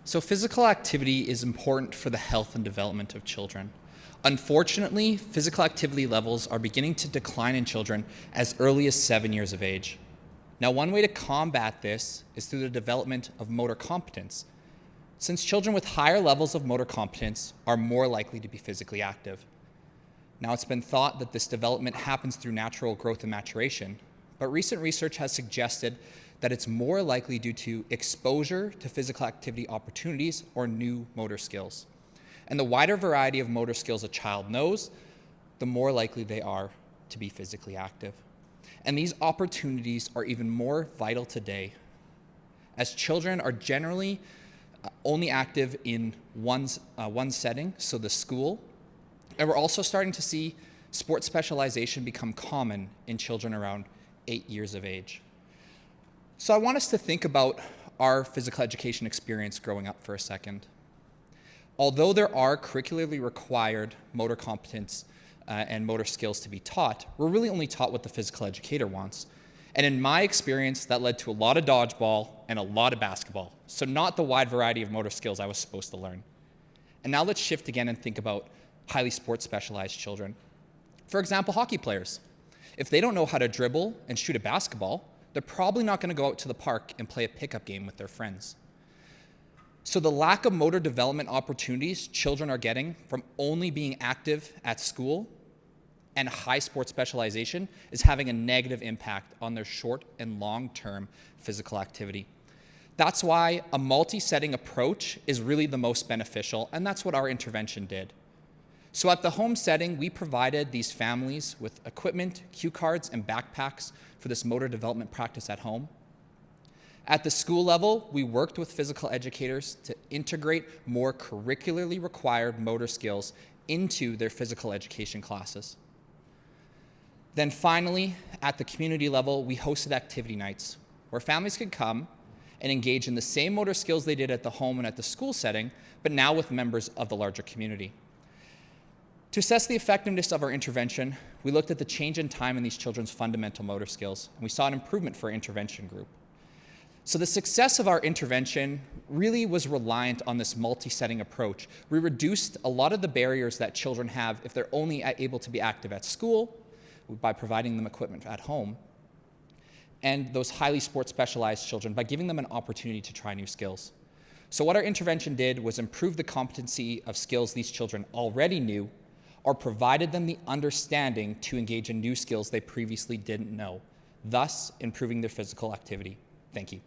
So physical activity is important for the health and development of children. Unfortunately, physical activity levels are beginning to decline in children as early as 7 years of age. Now, one way to combat this is through the development of motor competence, since children with higher levels of motor competence are more likely to be physically active. Now, it's been thought that this development happens through natural growth and maturation, but recent research has suggested that it's more likely due to exposure to physical activity opportunities or new motor skills. And the wider variety of motor skills a child knows, the more likely they are to be physically active. And these opportunities are even more vital today, as children are generally only active in one setting, so the school. And we're also starting to see sports specialization become common in children around 8 years of age. So I want us to think about our physical education experience growing up for a second. Although there are curricularly required motor competence and motor skills to be taught, we're really only taught what the physical educator wants. And in my experience, that led to a lot of dodgeball and a lot of basketball, so not the wide variety of motor skills I was supposed to learn. And now let's shift again and think about highly sports specialized children. For example, hockey players. If they don't know how to dribble and shoot a basketball, they're probably not going to go out to the park and play a pickup game with their friends. So the lack of motor development opportunities children are getting from only being active at school and high sports specialization is having a negative impact on their short and long-term physical activity. That's why a multi-setting approach is really the most beneficial, and that's what our intervention did. So at the home setting, we provided these families with equipment, cue cards, and backpacks for this motor development practice at home. At the school level, we worked with physical educators to integrate more curricularly required motor skills into their physical education classes. Then finally, at the community level, we hosted activity nights where families could come and engage in the same motor skills they did at the home and at the school setting, but now with members of the larger community. To assess the effectiveness of our intervention, we looked at the change in time in these children's fundamental motor skills, and we saw an improvement for our intervention group. So the success of our intervention really was reliant on this multi-setting approach. We reduced a lot of the barriers that children have if they're only able to be active at school by providing them equipment at home, and those highly sports specialized children by giving them an opportunity to try new skills. So what our intervention did was improve the competency of skills these children already knew, or provided them the understanding to engage in new skills they previously didn't know, thus improving their physical activity. Thank you.